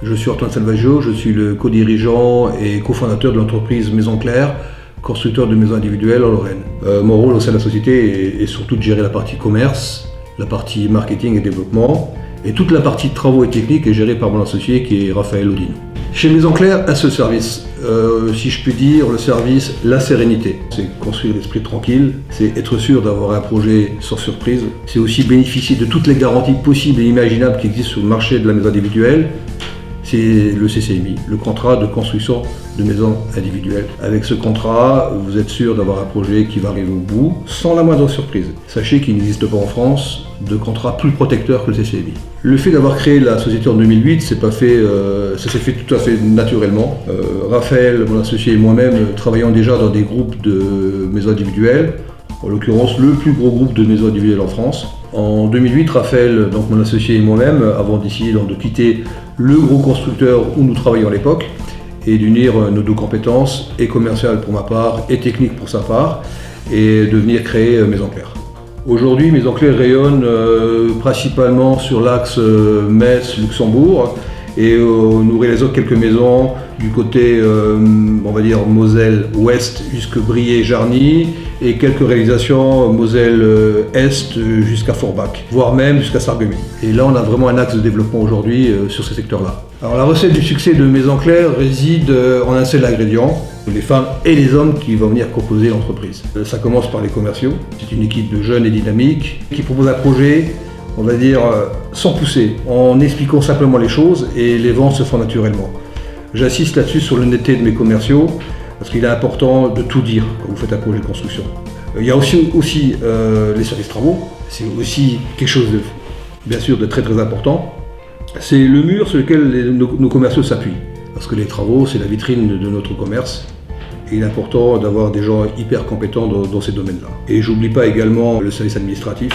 Je suis Antoine Salvaggio, je suis le co-dirigeant et cofondateur de l'entreprise Maison Claire, constructeur de maisons individuelles en Lorraine. Mon rôle au sein de la société est surtout de gérer la partie commerce, la partie marketing et développement, et toute la partie travaux et techniques est gérée par mon associé qui est Raphaël Odino. Chez Maison Claire, un seul service, si je puis dire, le service la sérénité. C'est construire l'esprit tranquille, c'est être sûr d'avoir un projet sans surprise, c'est aussi bénéficier de toutes les garanties possibles et imaginables qui existent sur le marché de la maison individuelle. C'est le CCMI, le contrat de construction de maisons individuelles. Avec ce contrat, vous êtes sûr d'avoir un projet qui va arriver au bout, sans la moindre surprise. Sachez qu'il n'existe pas en France de contrat plus protecteur que le CCMI. Le fait d'avoir créé la société en 2008, ça s'est fait tout à fait naturellement. Raphaël, mon associé et moi-même travaillions déjà dans des groupes de maisons individuelles, en l'occurrence le plus gros groupe de maisons individuelles en France. En 2008, Raphaël, donc mon associé et moi-même, avons décidé de quitter le gros constructeur où nous travaillions à l'époque et d'unir nos deux compétences, et commerciales pour ma part et techniques pour sa part, et de venir créer Maison Claire. Aujourd'hui, Maison Claire rayonne principalement sur l'axe Metz-Luxembourg, et nous réalisons quelques maisons du côté, on va dire, Moselle-Ouest jusqu'à Briey-Jarny, et quelques réalisations Moselle-Est jusqu'à Forbach, voire même jusqu'à Sarreguemines. Et là, on a vraiment un axe de développement aujourd'hui sur ce secteur-là. Alors la recette du succès de Maison Claire réside en un seul ingrédient, les femmes et les hommes qui vont venir composer l'entreprise. Ça commence par les commerciaux. C'est une équipe de jeunes et dynamiques qui propose un projet, on va dire, sans pousser, en expliquant simplement les choses, et les ventes se font naturellement. J'insiste là-dessus sur l'honnêteté de mes commerciaux, parce qu'il est important de tout dire quand vous faites un projet de construction. Il y a aussi les services travaux, c'est aussi quelque chose de, bien sûr, de très très important. C'est le mur sur lequel nos commerciaux s'appuient, parce que les travaux, c'est la vitrine de notre commerce, et il est important d'avoir des gens hyper compétents dans ces domaines-là. Et j'oublie pas également le service administratif,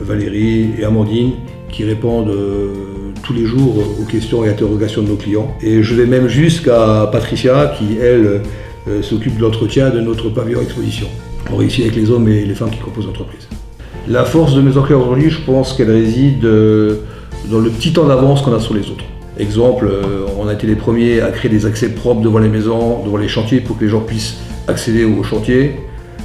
Valérie et Amandine, qui répondent tous les jours aux questions et interrogations de nos clients. Et je vais même jusqu'à Patricia, qui, elle, s'occupe de l'entretien de notre pavillon exposition. On réussit avec les hommes et les femmes qui composent l'entreprise. La force de Maison Claire aujourd'hui, je pense qu'elle réside dans le petit temps d'avance qu'on a sur les autres. Exemple, on a été les premiers à créer des accès propres devant les maisons, devant les chantiers, pour que les gens puissent accéder aux chantiers.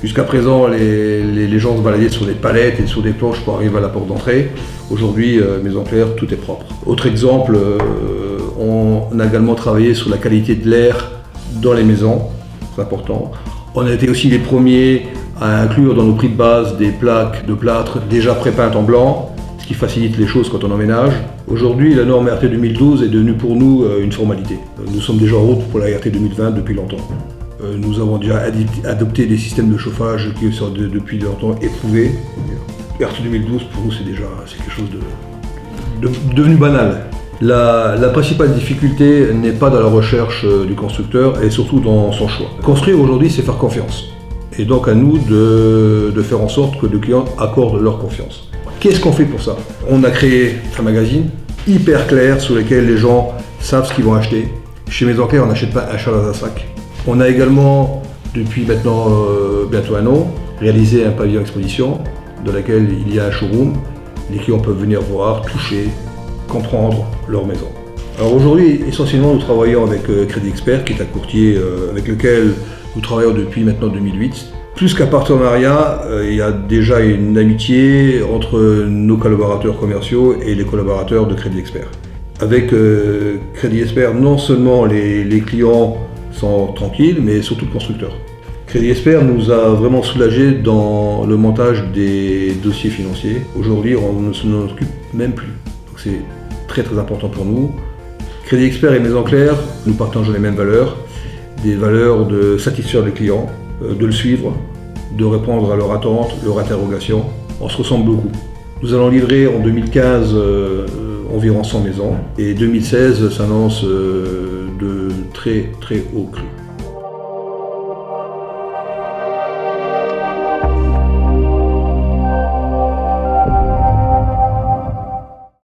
Jusqu'à présent, les gens se baladaient sur des palettes et sur des planches pour arriver à la porte d'entrée. Aujourd'hui, Maison Claire, tout est propre. Autre exemple, on a également travaillé sur la qualité de l'air dans les maisons, c'est important. On a été aussi les premiers à inclure dans nos prix de base des plaques de plâtre déjà prépeintes en blanc, ce qui facilite les choses quand on emménage. Aujourd'hui, la norme RT 2012 est devenue pour nous une formalité. Nous sommes déjà en route pour la RT 2020 depuis longtemps. Nous avons déjà adopté des systèmes de chauffage qui sont depuis longtemps éprouvés. RT 2012, pour nous, c'est quelque chose de devenu banal. La principale difficulté n'est pas dans la recherche du constructeur, et surtout dans son choix. Construire aujourd'hui, c'est faire confiance. Et donc à nous de faire en sorte que les clients accordent leur confiance. Qu'est-ce qu'on fait pour ça? On a créé un magazine hyper clair sur lequel les gens savent ce qu'ils vont acheter. Chez Maison Claire, on n'achète pas un chat dans un sac. On a également, depuis maintenant bientôt un an, réalisé un pavillon exposition dans lequel il y a un showroom. Les clients peuvent venir voir, toucher, comprendre leur maison. Alors aujourd'hui, essentiellement, nous travaillons avec Crédit Expert, qui est un courtier avec lequel nous travaillons depuis maintenant 2008. Plus qu'un partenariat, il y a déjà une amitié entre nos collaborateurs commerciaux et les collaborateurs de Crédit Expert. Avec Crédit Expert, non seulement les clients sont tranquilles, mais surtout le constructeur. Crédit Expert nous a vraiment soulagés dans le montage des dossiers financiers. Aujourd'hui, on ne s'en occupe même plus. Donc c'est très très important pour nous. Crédit Expert et Maison Claire, nous partageons les mêmes valeurs, des valeurs de satisfaire les clients, de le suivre, de répondre à leurs attentes, leurs interrogations. On se ressemble beaucoup. Nous allons livrer en 2015 environ 100 maisons, et 2016 s'annonce de très très haut cru.